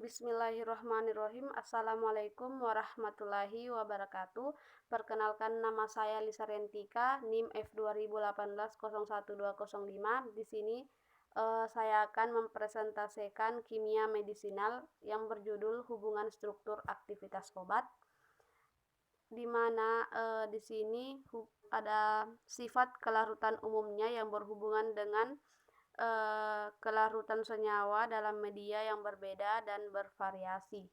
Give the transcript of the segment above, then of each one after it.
Bismillahirrahmanirrahim. Assalamualaikum warahmatullahi wabarakatuh. Perkenalkan, nama saya Lisa Rentika, NIM F20180125. Di sini saya akan mempresentasikan kimia medisinal yang berjudul hubungan struktur aktivitas obat, di mana di sini ada sifat kelarutan umumnya yang berhubungan dengan kelarutan senyawa dalam media yang berbeda dan bervariasi,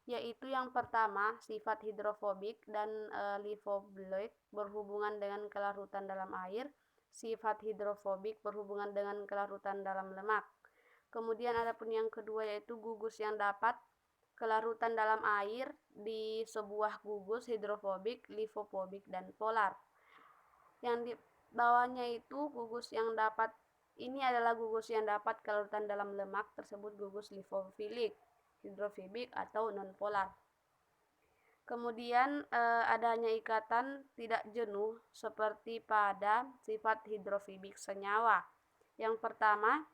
yaitu yang pertama sifat hidrofobik dan lipofobik berhubungan dengan kelarutan dalam air, sifat hidrofobik berhubungan dengan kelarutan dalam lemak. Kemudian ada pun yang kedua yaitu gugus yang dapat kelarutan dalam air di sebuah gugus hidrofobik, lipofobik, dan polar. Yang di bawahnya itu gugus yang dapat ini adalah gugus yang dapat kelarutan dalam lemak tersebut gugus lipofilik, hidrofobik atau non-polar. Kemudian adanya ikatan tidak jenuh seperti pada sifat hidrofobik senyawa. Yang pertama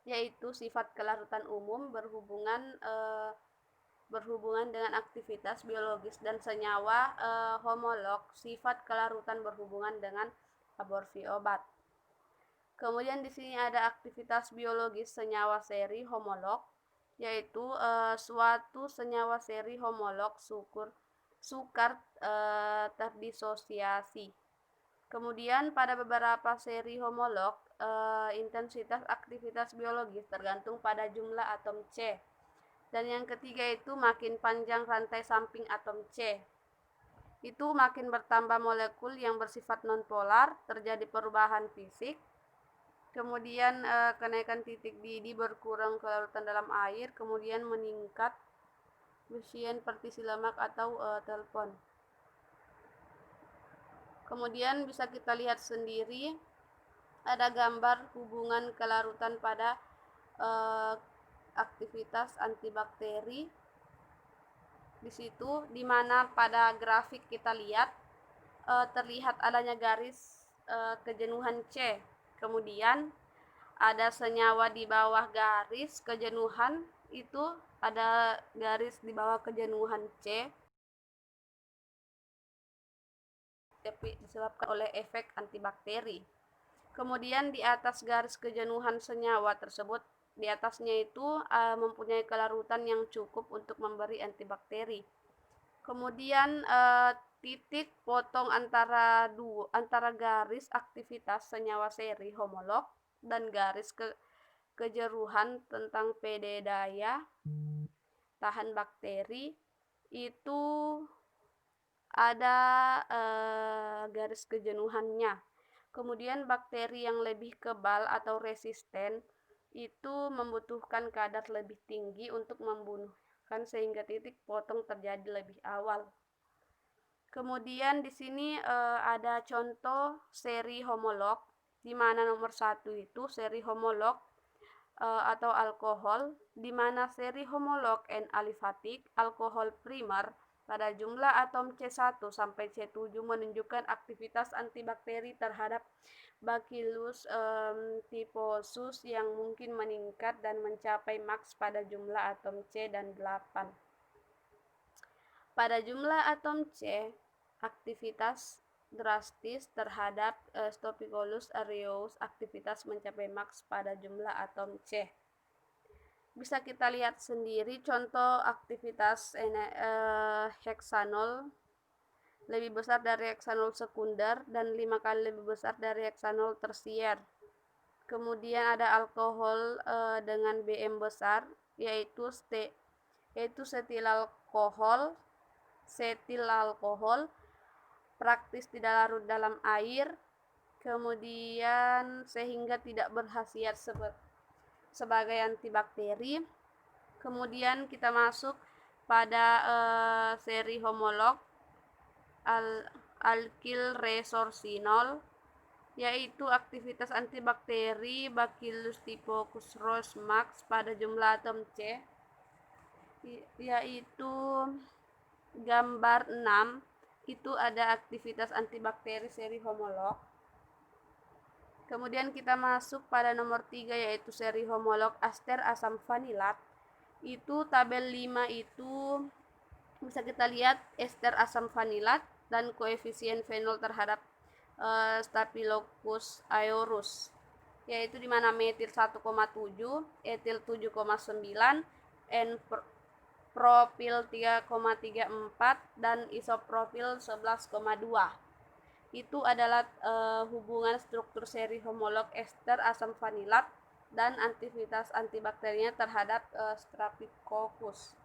yaitu sifat kelarutan umum berhubungan dengan aktivitas biologis dan senyawa homolog. Sifat kelarutan berhubungan dengan absorpsi obat. Kemudian di sini ada aktivitas biologis senyawa seri homolog, yaitu suatu senyawa seri homolog sukar terdisosiasi. Kemudian pada beberapa seri homolog intensitas aktivitas biologis tergantung pada jumlah atom C. Dan yang ketiga itu makin panjang rantai samping atom C, itu makin bertambah molekul yang bersifat nonpolar, terjadi perubahan fisik. Kemudian kenaikan titik didih berkurang kelarutan dalam air, kemudian meningkat besian partisi lemak atau telepon. Kemudian bisa kita lihat sendiri ada gambar hubungan kelarutan pada aktivitas antibakteri di situ, di mana pada grafik kita lihat terlihat adanya garis kejenuhan C. Kemudian ada senyawa di bawah garis kejenuhan, itu ada garis di bawah kejenuhan C, tapi disebabkan oleh efek antibakteri. Kemudian di atas garis kejenuhan senyawa tersebut, di atasnya itu mempunyai kelarutan yang cukup untuk memberi antibakteri. Kemudian titik potong antara garis aktivitas senyawa seri homolog dan garis kejeruhan tentang PD daya tahan bakteri itu ada garis kejenuhannya. Kemudian bakteri yang lebih kebal atau resisten itu membutuhkan kadar lebih tinggi untuk membunuhkan sehingga titik potong terjadi lebih awal. Kemudian di sini ada contoh seri homolog, di mana nomor 1 itu seri homolog atau alkohol, di mana seri homolog N-alifatik alkohol primer pada jumlah atom C1 sampai C7 menunjukkan aktivitas antibakteri terhadap Bacillus typhosus yang mungkin meningkat dan mencapai maks pada jumlah atom C dan 8. Pada jumlah atom C, aktivitas drastis terhadap Staphylococcus aureus aktivitas mencapai maks pada jumlah atom C. Bisa kita lihat sendiri contoh aktivitas heksanol lebih besar dari heksanol sekunder dan 5 kali lebih besar dari heksanol tersier. Kemudian ada alkohol dengan BM besar, yaitu setilalkohol praktis tidak larut dalam air, kemudian sehingga tidak berkhasiat sebagai antibakteri. Kemudian kita masuk pada seri homolog alkyl resorcinol, yaitu aktivitas antibakteri Bacillus typhosus max pada jumlah atom C, yaitu gambar 6, itu ada aktivitas antibakteri seri homolog. Kemudian kita masuk pada nomor 3 yaitu seri homolog aster asam vanilat, Itu tabel 5 itu bisa kita lihat ester asam vanilat dan koefisien fenol terhadap Staphylococcus aureus, yaitu di mana metil 1,7, etil 7,9, N-propil 3,34 dan isopropil 11,2. Itu adalah hubungan struktur seri homolog ester asam vanilat dan aktivitas antibakterinya terhadap Staphylococcus.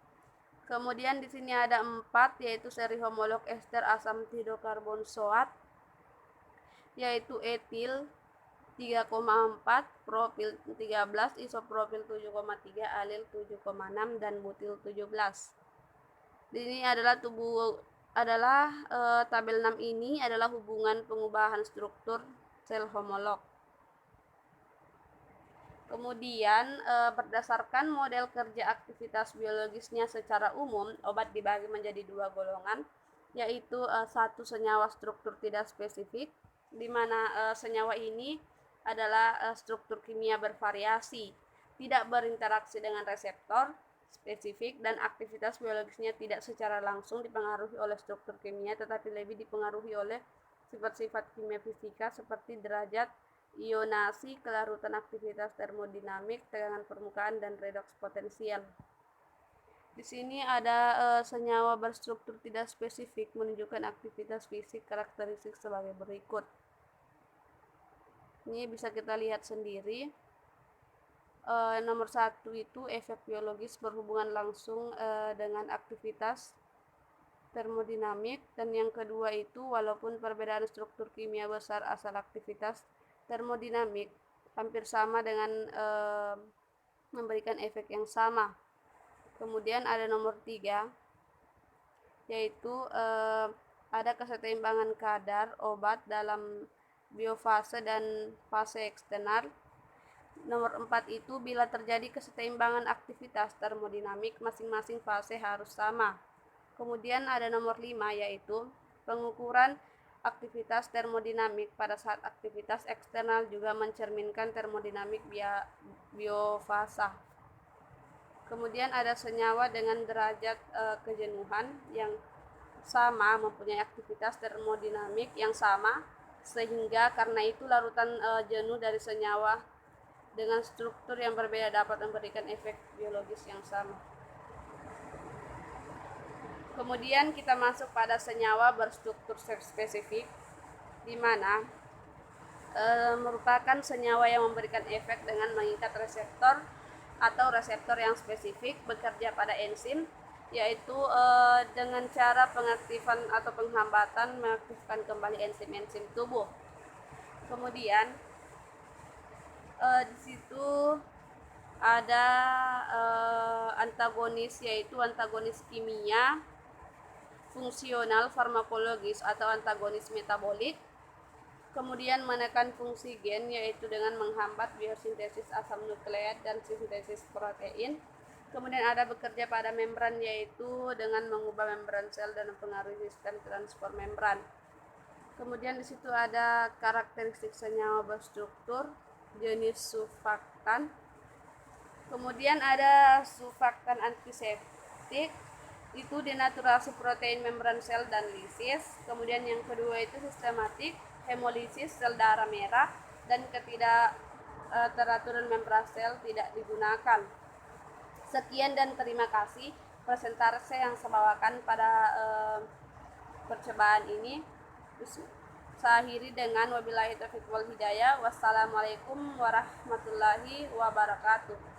Kemudian di sini ada 4, yaitu seri homolog ester asam hidrokarbonsoat, yaitu etil 3,4, propil 13, isopropil 7,3, alil 7,6 dan butil 17. Ini adalah tabel 6 ini adalah hubungan pengubahan struktur sel homolog. Kemudian berdasarkan model kerja aktivitas biologisnya secara umum, obat dibagi menjadi 2 golongan, yaitu 1 senyawa struktur tidak spesifik, di mana senyawa ini adalah struktur kimia bervariasi, tidak berinteraksi dengan reseptor spesifik, dan aktivitas biologisnya tidak secara langsung dipengaruhi oleh struktur kimia, tetapi lebih dipengaruhi oleh sifat-sifat kimia fisika seperti derajat ionasi, kelarutan, aktivitas termodinamik, tegangan permukaan, dan redoks potensial. Di sini ada senyawa berstruktur tidak spesifik menunjukkan aktivitas fisik karakteristik sebagai berikut. Ini bisa kita lihat sendiri. Nomor 1 itu efek biologis berhubungan langsung dengan aktivitas termodinamik, dan yang kedua itu walaupun perbedaan struktur kimia besar, asal aktivitas termodinamik hampir sama dengan memberikan efek yang sama. Kemudian ada nomor 3, yaitu ada kesetimbangan kadar obat dalam biofase dan fase eksternal. Nomor 4 itu bila terjadi kesetimbangan aktivitas termodinamik, masing-masing fase harus sama. Kemudian ada nomor 5, yaitu pengukuran aktivitas termodinamik pada saat aktivitas eksternal juga mencerminkan termodinamik biofasa. Kemudian ada senyawa dengan derajat kejenuhan yang sama mempunyai aktivitas termodinamik yang sama, sehingga karena itu larutan jenuh dari senyawa dengan struktur yang berbeda dapat memberikan efek biologis yang sama. Kemudian kita masuk pada senyawa berstruktur spesifik, di mana merupakan senyawa yang memberikan efek dengan mengikat reseptor atau reseptor yang spesifik bekerja pada enzim, yaitu dengan cara pengaktifan atau penghambatan mengaktifkan kembali enzim-enzim tubuh. Kemudian di situ ada antagonis, yaitu antagonis kimia, fungsional, farmakologis atau antagonis metabolik. Kemudian menekan fungsi gen, yaitu dengan menghambat biosintesis asam nukleat dan sintesis protein. Kemudian ada bekerja pada membran, yaitu dengan mengubah membran sel dan mempengaruhi sistem transport membran. Kemudian di situ ada karakteristik senyawa berstruktur, jenis surfaktan. Kemudian ada surfaktan antiseptik, itu denaturasi protein membran sel dan lisis. Kemudian yang kedua itu sistematik, hemolisis sel darah merah, dan ketidakteraturan membran sel tidak digunakan. Sekian dan terima kasih presentasi yang saya bawakan pada percobaan ini. Saya akhiri dengan wabillahi taufiq wal hidayah. Wassalamualaikum warahmatullahi wabarakatuh.